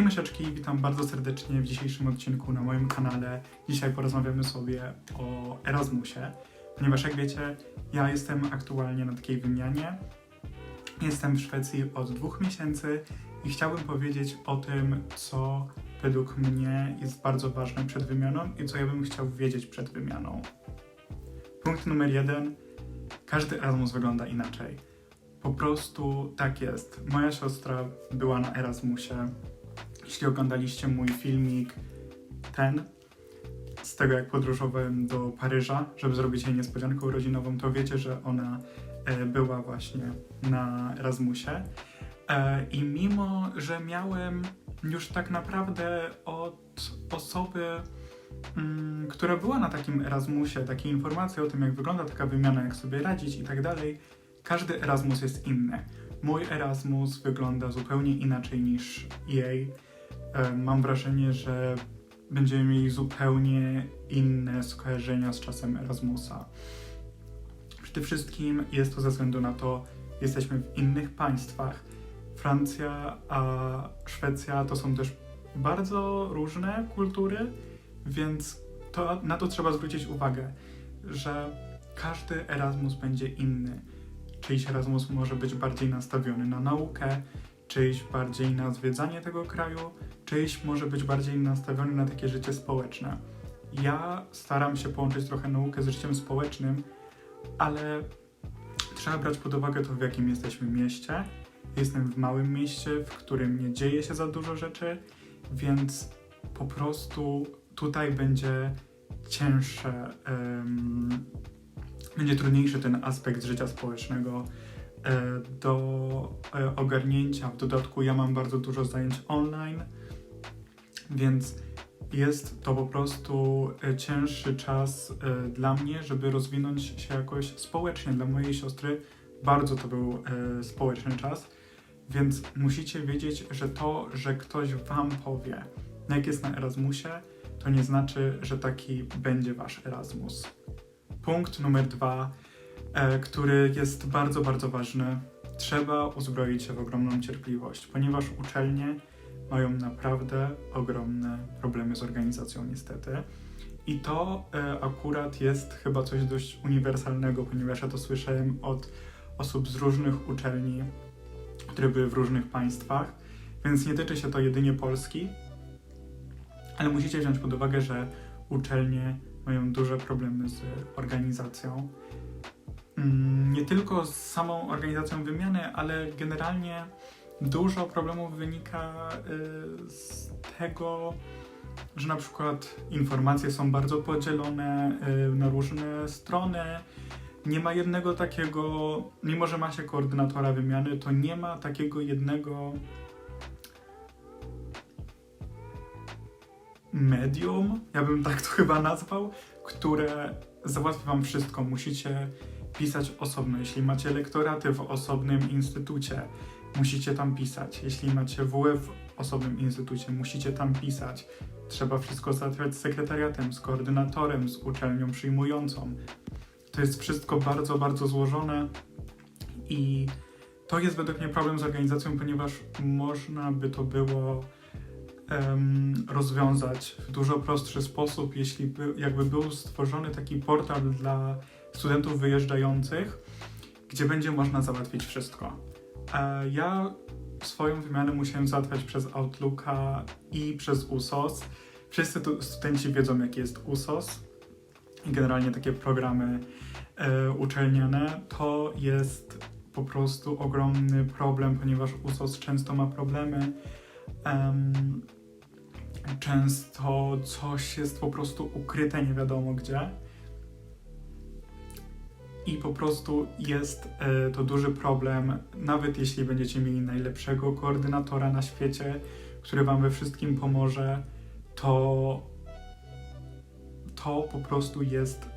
Hej myszeczki, witam bardzo serdecznie w dzisiejszym odcinku na moim kanale. Dzisiaj porozmawiamy sobie o Erasmusie, ponieważ jak wiecie, ja jestem aktualnie na takiej wymianie. Jestem w Szwecji od 2 miesięcy i chciałbym powiedzieć o tym, co według mnie jest bardzo ważne przed wymianą i co ja bym chciał wiedzieć przed wymianą. Punkt numer 1. Każdy Erasmus wygląda inaczej. Po prostu tak jest. Moja siostra była na Erasmusie. Jeśli oglądaliście mój filmik z tego, jak podróżowałem do Paryża, żeby zrobić jej niespodziankę urodzinową, to wiecie, że ona była właśnie na Erasmusie. I mimo, że miałem już tak naprawdę od osoby, która była na takim Erasmusie, takie informacje o tym, jak wygląda taka wymiana, jak sobie radzić i tak dalej, każdy Erasmus jest inny. Mój Erasmus wygląda zupełnie inaczej niż jej. Mam wrażenie, że będziemy mieli zupełnie inne skojarzenia z czasem Erasmusa. Przede wszystkim jest to ze względu na to, że jesteśmy w innych państwach. Francja a Szwecja to są też bardzo różne kultury, więc na to trzeba zwrócić uwagę, że każdy Erasmus będzie inny. Czyjś Erasmus może być bardziej nastawiony na naukę, czyjś bardziej na zwiedzanie tego kraju, czyjś może być bardziej nastawiony na takie życie społeczne. Ja staram się połączyć trochę naukę z życiem społecznym, ale trzeba brać pod uwagę to, w jakim jesteśmy mieście. Jestem w małym mieście, w którym nie dzieje się za dużo rzeczy, więc po prostu tutaj będzie cięższe, będzie trudniejszy ten aspekt życia społecznego do ogarnięcia. W dodatku ja mam bardzo dużo zajęć online, więc jest to po prostu cięższy czas dla mnie, żeby rozwinąć się jakoś społecznie. Dla mojej siostry bardzo to był społeczny czas, więc musicie wiedzieć, że to, że ktoś wam powie, jak jest na Erasmusie, to nie znaczy, że taki będzie wasz Erasmus. Punkt numer 2, który jest bardzo, bardzo ważny. Trzeba uzbroić się w ogromną cierpliwość, ponieważ uczelnie mają naprawdę ogromne problemy z organizacją niestety. I to akurat jest chyba coś dość uniwersalnego, ponieważ ja to słyszałem od osób z różnych uczelni, które były w różnych państwach, więc nie tyczy się to jedynie Polski, ale musicie wziąć pod uwagę, że uczelnie mają duże problemy z organizacją. Nie tylko z samą organizacją wymiany, ale generalnie dużo problemów wynika z tego, że na przykład informacje są bardzo podzielone na różne strony. Nie ma jednego takiego, mimo że ma się koordynatora wymiany, to nie ma takiego jednego medium, ja bym tak to chyba nazwał, które załatwi wam wszystko. Musicie pisać osobno. Jeśli macie lektoraty w osobnym instytucie, musicie tam pisać. Jeśli macie WF w osobnym instytucie, musicie tam pisać. Trzeba wszystko załatwiać z sekretariatem, z koordynatorem, z uczelnią przyjmującą. To jest wszystko bardzo, bardzo złożone i to jest według mnie problem z organizacją, ponieważ można by to było rozwiązać w dużo prostszy sposób, jeśli jakby był stworzony taki portal dla studentów wyjeżdżających, gdzie będzie można załatwić wszystko. Ja swoją wymianę musiałem załatwiać przez Outlooka i przez USOS. Wszyscy studenci wiedzą, jaki jest USOS i generalnie takie programy uczelniane. To jest po prostu ogromny problem, ponieważ USOS często ma problemy. Często coś jest po prostu ukryte nie wiadomo gdzie i po prostu jest to duży problem, nawet jeśli będziecie mieli najlepszego koordynatora na świecie, który wam we wszystkim pomoże, to po prostu jest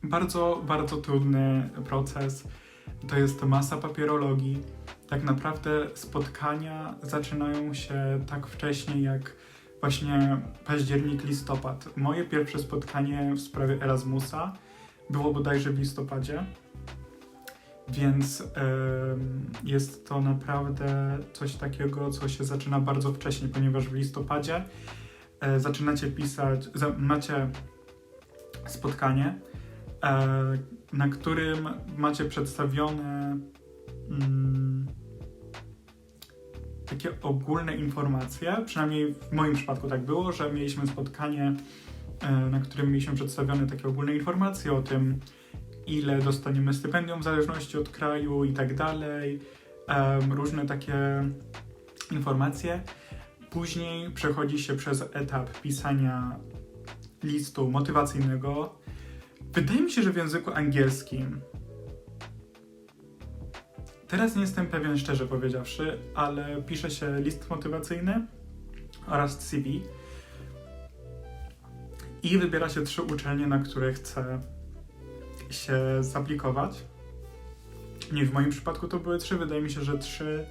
bardzo, bardzo trudny proces. To jest masa papierologii. Tak naprawdę spotkania zaczynają się tak wcześnie jak właśnie październik, listopad. Moje pierwsze spotkanie w sprawie Erasmusa było bodajże w listopadzie, Więc jest to naprawdę coś takiego, co się zaczyna bardzo wcześnie, ponieważ w listopadzie zaczynacie pisać, macie spotkanie, na którym macie przedstawione takie ogólne informacje, przynajmniej w moim przypadku tak było, że mieliśmy spotkanie, na którym mieliśmy przedstawione takie ogólne informacje o tym, ile dostaniemy stypendium w zależności od kraju i tak dalej, różne takie informacje. Później przechodzi się przez etap pisania listu motywacyjnego. Wydaje mi się, że w języku angielskim. Teraz nie jestem pewien, szczerze powiedziawszy, ale pisze się list motywacyjny oraz CV i wybiera się 3 uczelnie, na które chce się zaaplikować. Nie, w moim przypadku to były 3, wydaje mi się, że 3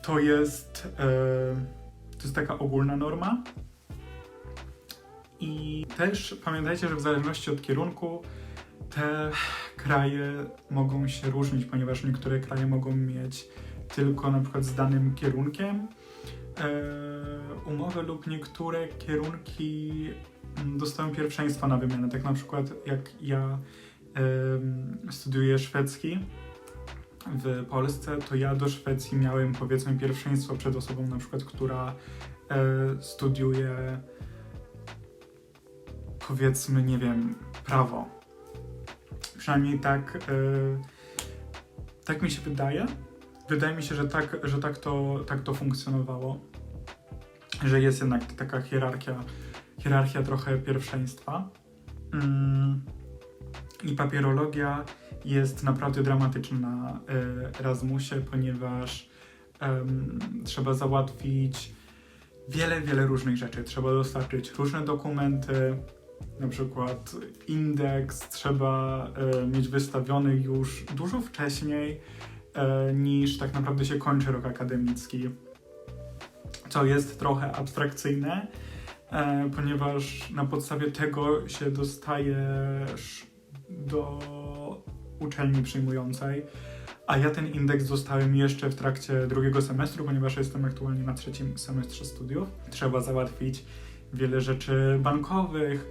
to jest taka ogólna norma. I też pamiętajcie, że w zależności od kierunku te kraje mogą się różnić, ponieważ niektóre kraje mogą mieć tylko na przykład z danym kierunkiem umowy lub niektóre kierunki dostają pierwszeństwa na wymianę. Tak na przykład jak ja studiuję szwedzki w Polsce, to ja do Szwecji miałem powiedzmy pierwszeństwo przed osobą na przykład, która studiuje powiedzmy, nie wiem, prawo. Przynajmniej tak mi się wydaje. Wydaje mi się, że tak to funkcjonowało. Że jest jednak taka hierarchia trochę pierwszeństwa. I papierologia jest naprawdę dramatyczna na Erasmusie, ponieważ trzeba załatwić wiele różnych rzeczy. Trzeba dostarczyć różne dokumenty, na przykład indeks trzeba mieć wystawiony już dużo wcześniej niż tak naprawdę się kończy rok akademicki, co jest trochę abstrakcyjne, ponieważ na podstawie tego się dostajesz do uczelni przyjmującej, a ja ten indeks dostałem jeszcze w trakcie 2. semestru, ponieważ jestem aktualnie na 3. semestrze studiów. Trzeba załatwić wiele rzeczy bankowych,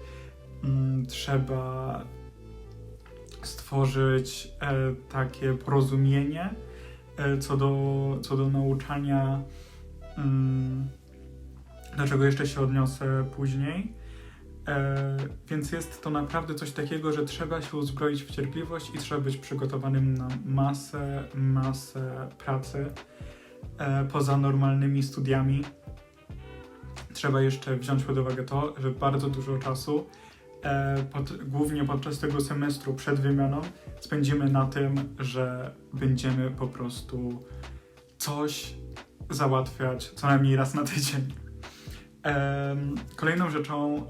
trzeba stworzyć takie porozumienie co do nauczania, do czego jeszcze się odniosę później. Więc jest to naprawdę coś takiego, że trzeba się uzbroić w cierpliwość i trzeba być przygotowanym na masę pracy poza normalnymi studiami. Trzeba jeszcze wziąć pod uwagę to, że bardzo dużo czasu, głównie podczas tego semestru przed wymianą, spędzimy na tym, że będziemy po prostu coś załatwiać co najmniej raz na tydzień. Kolejną rzeczą,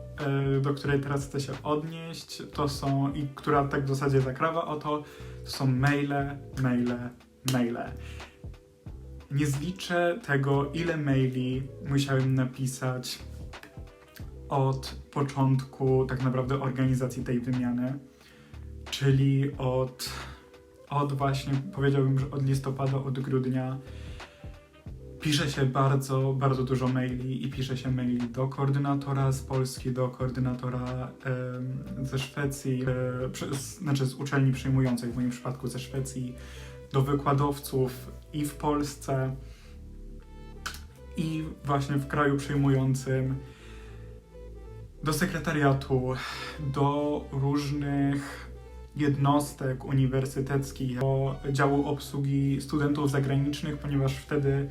do której teraz chcę się odnieść, i która tak w zasadzie zakrawa o to są maile. Nie zliczę tego, ile maili musiałem napisać od początku tak naprawdę organizacji tej wymiany, czyli od właśnie, powiedziałbym, że od listopada, od grudnia pisze się bardzo dużo maili i pisze się maili do koordynatora z Polski, do koordynatora ze Szwecji, znaczy z uczelni przyjmującej, w moim przypadku ze Szwecji, do wykładowców i w Polsce, i właśnie w kraju przyjmującym, do sekretariatu, do różnych jednostek uniwersyteckich, do działu obsługi studentów zagranicznych, ponieważ wtedy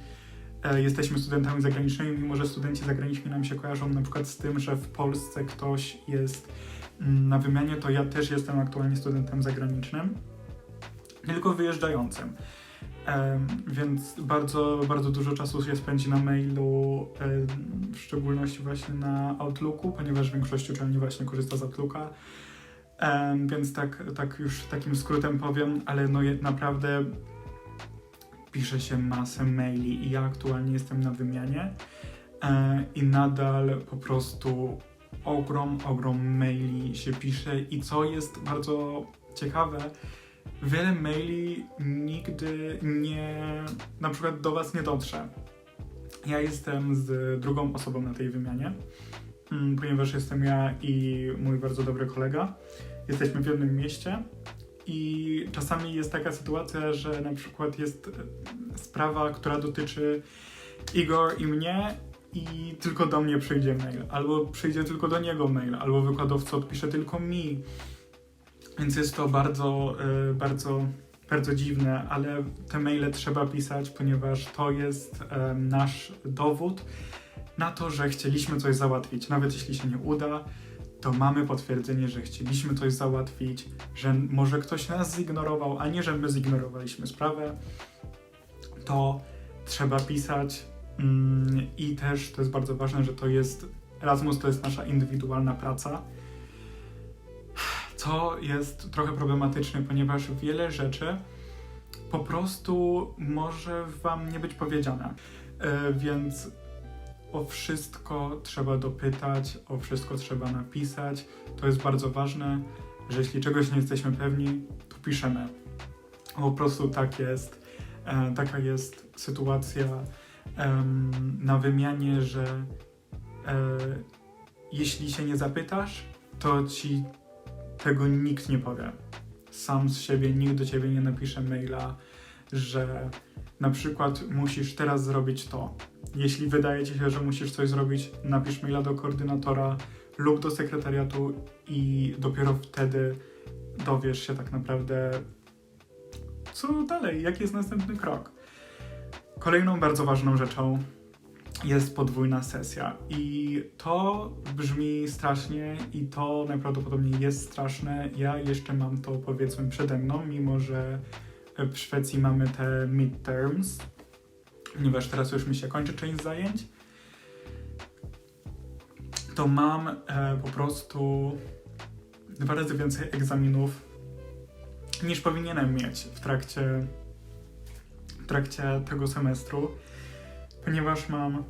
jesteśmy studentami zagranicznymi, mimo że studenci zagraniczni nam się kojarzą na przykład z tym, że w Polsce ktoś jest na wymianie, to ja też jestem aktualnie studentem zagranicznym, tylko wyjeżdżającym. Więc bardzo dużo czasu się spędzi na mailu, w szczególności właśnie na Outlooku, ponieważ większość uczelni właśnie korzysta z Outlooka. Więc tak już takim skrótem powiem, ale no naprawdę pisze się masę maili i ja aktualnie jestem na wymianie i nadal po prostu ogrom maili się pisze i co jest bardzo ciekawe, wiele maili nigdy na przykład do was nie dotrze. Ja jestem z drugą osobą na tej wymianie, ponieważ jestem ja i mój bardzo dobry kolega. Jesteśmy w jednym mieście i czasami jest taka sytuacja, że na przykład jest sprawa, która dotyczy Igor i mnie i tylko do mnie przyjdzie mail, albo przyjdzie tylko do niego mail, albo wykładowca odpisze tylko mi. Więc jest to bardzo dziwne, ale te maile trzeba pisać, ponieważ to jest nasz dowód na to, że chcieliśmy coś załatwić. Nawet jeśli się nie uda, to mamy potwierdzenie, że chcieliśmy coś załatwić, że może ktoś nas zignorował, a nie, że my zignorowaliśmy sprawę. To trzeba pisać i też to jest bardzo ważne, że Erasmus to jest nasza indywidualna praca, co jest trochę problematyczne, ponieważ wiele rzeczy po prostu może wam nie być powiedziane, więc o wszystko trzeba dopytać, o wszystko trzeba napisać. To jest bardzo ważne, że jeśli czegoś nie jesteśmy pewni, to piszemy. Po prostu tak jest. Taka jest sytuacja na wymianie, że jeśli się nie zapytasz, to ci tego nikt nie powie. Sam z siebie nikt do ciebie nie napisze maila, że na przykład musisz teraz zrobić to. Jeśli wydaje ci się, że musisz coś zrobić, napisz maila do koordynatora lub do sekretariatu i dopiero wtedy dowiesz się tak naprawdę, co dalej, jaki jest następny krok. Kolejną bardzo ważną rzeczą jest podwójna sesja i to brzmi strasznie i to najprawdopodobniej jest straszne. Ja jeszcze mam to powiedzmy przede mną, mimo że w Szwecji mamy te midterms, ponieważ teraz już mi się kończy część zajęć, to mam po prostu 2 razy więcej egzaminów niż powinienem mieć w trakcie tego semestru, ponieważ mam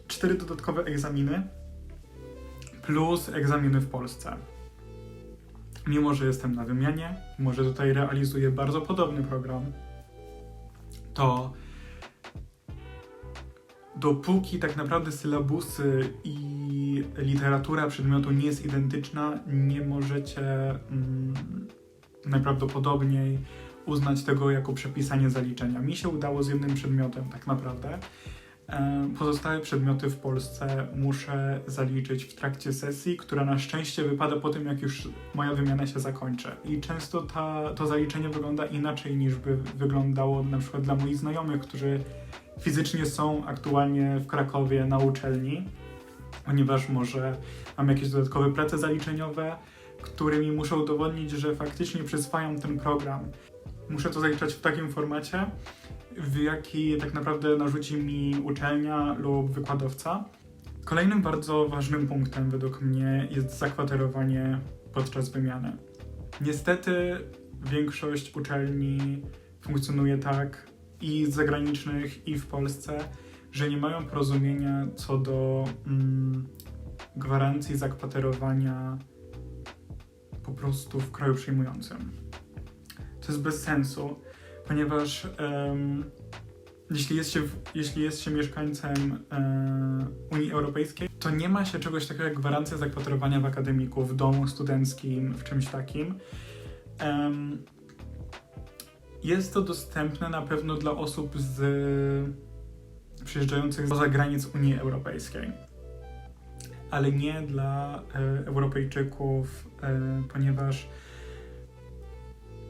4 dodatkowe egzaminy plus egzaminy w Polsce. Mimo że jestem na wymianie, mimo że tutaj realizuję bardzo podobny program, to dopóki tak naprawdę sylabusy i literatura przedmiotu nie jest identyczna, nie możecie najprawdopodobniej uznać tego jako przepisanie zaliczenia. Mi się udało z jednym przedmiotem tak naprawdę. Pozostałe przedmioty w Polsce muszę zaliczyć w trakcie sesji, która na szczęście wypada po tym, jak już moja wymiana się zakończy. I często to zaliczenie wygląda inaczej niż by wyglądało na przykład dla moich znajomych, którzy fizycznie są aktualnie w Krakowie na uczelni, ponieważ może mam jakieś dodatkowe prace zaliczeniowe, którymi muszę udowodnić, że faktycznie przyswajam ten program. Muszę to zaliczać w takim formacie, w jaki tak naprawdę narzuci mi uczelnia lub wykładowca. Kolejnym bardzo ważnym punktem według mnie jest zakwaterowanie podczas wymiany. Niestety większość uczelni funkcjonuje tak i zagranicznych, i w Polsce, że nie mają porozumienia co do gwarancji zakwaterowania po prostu w kraju przyjmującym. To jest bez sensu, ponieważ jeśli jest się mieszkańcem Unii Europejskiej, to nie ma się czegoś takiego jak gwarancja zakwaterowania w akademiku, w domu studenckim, w czymś takim. Jest to dostępne na pewno dla osób przyjeżdżających spoza granic Unii Europejskiej, ale nie dla Europejczyków,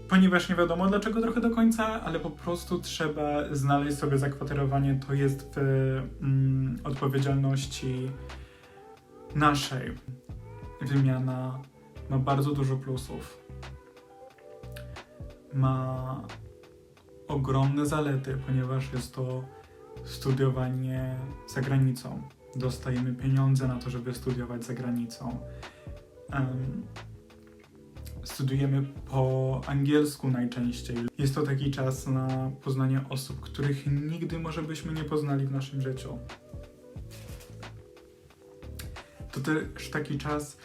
ponieważ nie wiadomo dlaczego trochę do końca, ale po prostu trzeba znaleźć sobie zakwaterowanie. To jest w odpowiedzialności naszej. Wymiana ma bardzo dużo plusów. Ma ogromne zalety, ponieważ jest to studiowanie za granicą. Dostajemy pieniądze na to, żeby studiować za granicą. Studiujemy po angielsku najczęściej. Jest to taki czas na poznanie osób, których nigdy może byśmy nie poznali w naszym życiu. To też taki czas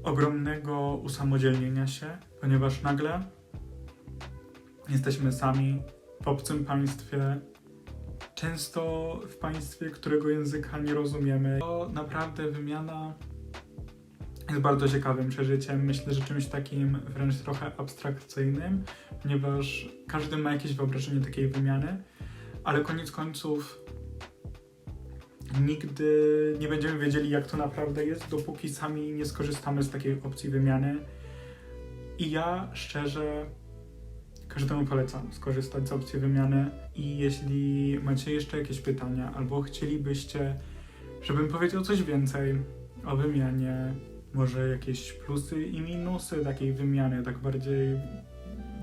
ogromnego usamodzielnienia się, ponieważ nagle Jesteśmy sami w obcym państwie, często w państwie, którego języka nie rozumiemy. To naprawdę wymiana jest bardzo ciekawym przeżyciem. Myślę, że czymś takim wręcz trochę abstrakcyjnym, ponieważ każdy ma jakieś wyobrażenie takiej wymiany, ale koniec końców nigdy nie będziemy wiedzieli, jak to naprawdę jest, dopóki sami nie skorzystamy z takiej opcji wymiany. I ja szczerze każdemu polecam skorzystać z opcji wymiany. I jeśli macie jeszcze jakieś pytania, albo chcielibyście, żebym powiedział coś więcej o wymianie, może jakieś plusy i minusy takiej wymiany, tak bardziej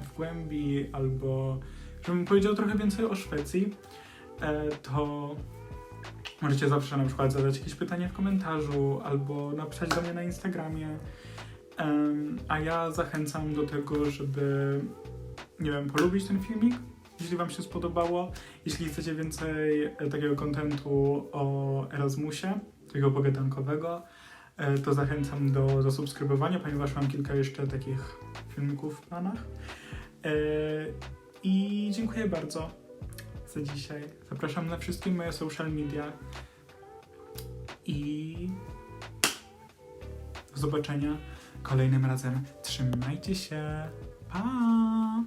w głębi, albo żebym powiedział trochę więcej o Szwecji, to możecie zawsze na przykład zadać jakieś pytanie w komentarzu, albo napisać do mnie na Instagramie. A ja zachęcam do tego, żeby, nie wiem, polubić ten filmik, jeśli wam się spodobało. Jeśli chcecie więcej takiego kontentu o Erasmusie, takiego pogadankowego, to zachęcam do zasubskrybowania, ponieważ mam kilka jeszcze takich filmików w planach. I dziękuję bardzo za dzisiaj. Zapraszam na wszystkie moje social media i do zobaczenia kolejnym razem. Trzymajcie się. Pa!